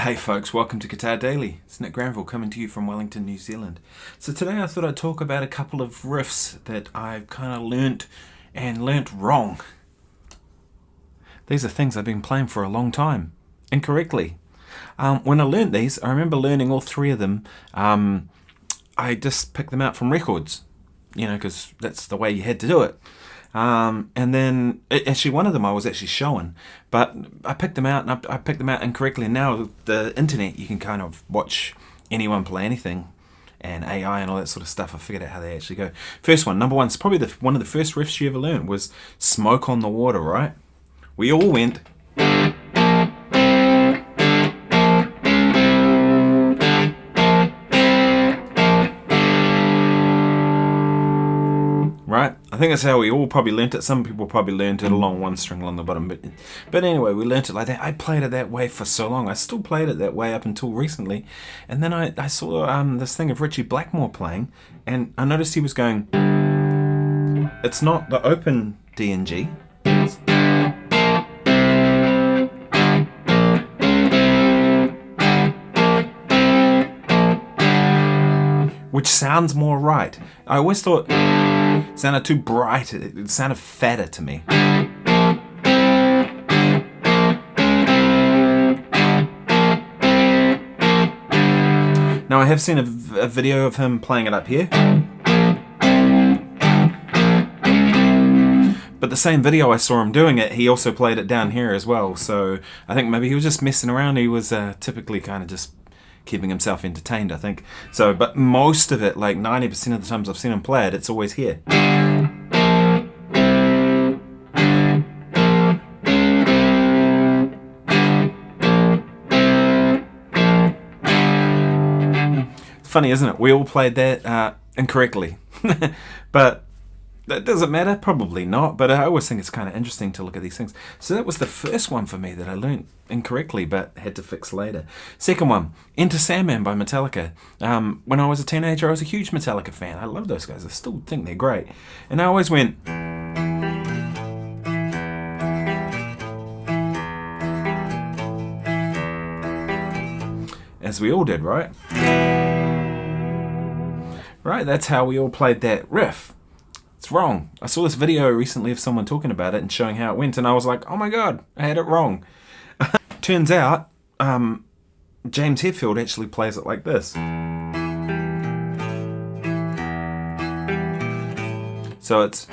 Hey folks, welcome to Guitar Daily. It's Nick Granville coming to you from Wellington, New Zealand. So today I thought I'd talk about a couple of riffs that I've kind of learnt wrong. These are things I've been playing for a long time, incorrectly. When I learnt these, I remember learning all three of them. I just picked them out from records, because that's the way you had to do it. And then actually one of them I was actually showing, but I picked them out and I picked them out incorrectly. And now with the internet, you can kind of watch anyone play anything, and AI and all that sort of stuff. I figured out how they actually go. First one, number one, it's probably one of the first riffs you ever learned was "Smoke on the Water." Right? We all went. Right? I think that's how we all probably learnt it. Some people probably learnt it along one string along the bottom. But anyway, we learnt it like that. I played it that way for so long. I still played it that way up until recently. And then I saw this thing of Richie Blackmore playing, and I noticed he was going, it's not the open D and G. Which sounds more right. I always thought it sounded too bright. It sounded fatter to me. Now I have seen a video of him playing it up here. But the same video I saw him doing it, he also played it down here as well. So I think maybe he was just messing around. He was typically kind of just keeping himself entertained, I think. So, but most of it, like 90% of the times I've seen him play it, it's always here. It's funny, isn't it? We all played that incorrectly. But that doesn't matter, probably not, but I always think it's kind of interesting to look at these things. So that was the first one for me that I learned incorrectly but had to fix later. Second one, Enter Sandman by Metallica. When I was a teenager, I was a huge Metallica fan. I love those guys. I still think they're great. And I always went, as we all did, right? Right, that's how we all played that riff. It's wrong. I saw this video recently of someone talking about it and showing how it went, and I was like, oh my god, I had it wrong. Turns out, James Hetfield actually plays it like this. So it's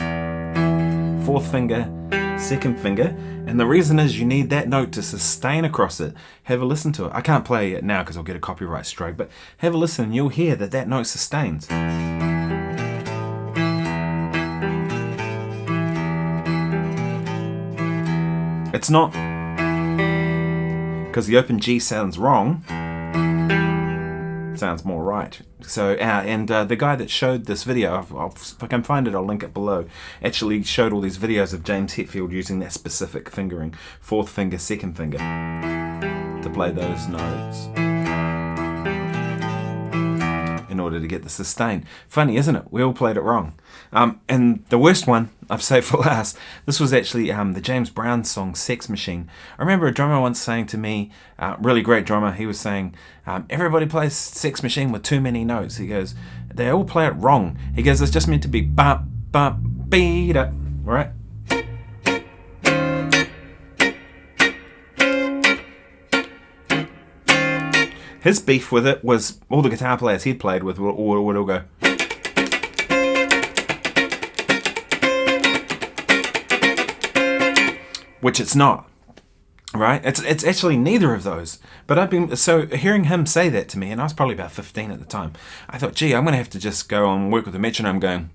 fourth finger, second finger, and the reason is you need that note to sustain across it. Have a listen to it. I can't play it now because I'll get a copyright strike, but have a listen and you'll hear that that note sustains. It's not, because the open G sounds wrong, sounds more right. So, and the guy that showed this video, if I can find it, I'll link it below, actually showed all these videos of James Hetfield using that specific fingering, fourth finger, second finger, to play those notes in order to get the sustain. Funny, isn't it? We all played it wrong. And the worst one I've saved for last. This was actually the James Brown song Sex Machine. I remember a drummer once saying to me, really great drummer, he was saying, everybody plays Sex Machine with too many notes. He goes, they all play it wrong. He goes, it's just meant to be bump, bump, beat up, right? His beef with it was all the guitar players he'd played with would all go. Which it's not, right? It's actually neither of those. But hearing him say that to me, and I was probably about 15 at the time, I thought, gee, I'm going to have to just go and work with the metronome going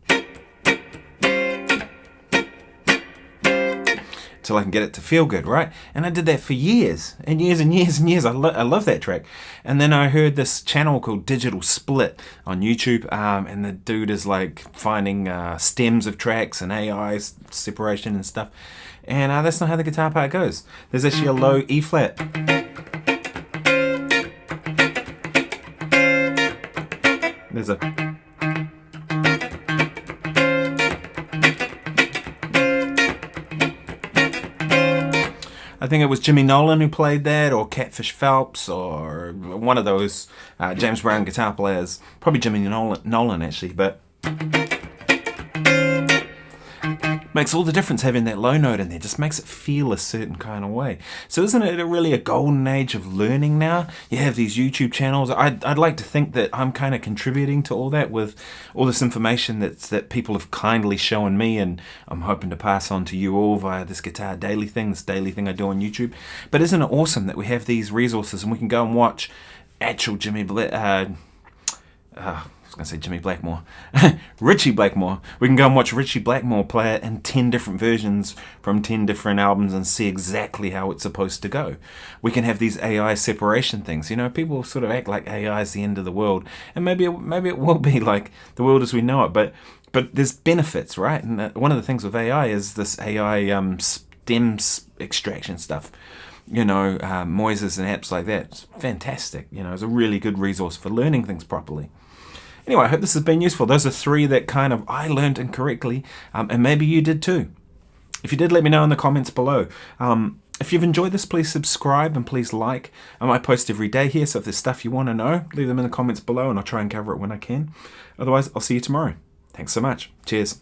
till I can get it to feel good, right? And I did that for years and years and years and years. I love that track. And then I heard this channel called Digital Split on YouTube, and the dude is like finding stems of tracks and AI separation and stuff. And that's not how the guitar part goes. There's actually a low E flat. There's a I think it was Jimmy Nolan who played that, or Catfish Phelps, or one of those James Brown guitar players. Probably Jimmy Nolan actually, but makes all the difference having that low note in there. Just makes it feel a certain kind of way. So isn't it really a golden age of learning now? You have these YouTube channels. I'd like to think that I'm kind of contributing to all that with all this information that people have kindly shown me, and I'm hoping to pass on to you all via this Guitar Daily thing, this daily thing I do on YouTube. But isn't it awesome that we have these resources and we can go and watch actual Richie Blackmore. We can go and watch Richie Blackmore play it in 10 different versions from 10 different albums and see exactly how it's supposed to go. We can have these AI separation things. You know, people sort of act like AI is the end of the world, and maybe it will be like the world as we know it, but there's benefits, right? And one of the things with AI is this AI stem extraction stuff. You know, Moises and apps like that. It's fantastic. You know, it's a really good resource for learning things properly. Anyway, I hope this has been useful. Those are 3 that kind of I learned incorrectly, and maybe you did too. If you did, let me know in the comments below. If you've enjoyed this, please subscribe and please like. I post every day here, so if there's stuff you want to know, leave them in the comments below and I'll try and cover it when I can. Otherwise, I'll see you tomorrow. Thanks so much. Cheers.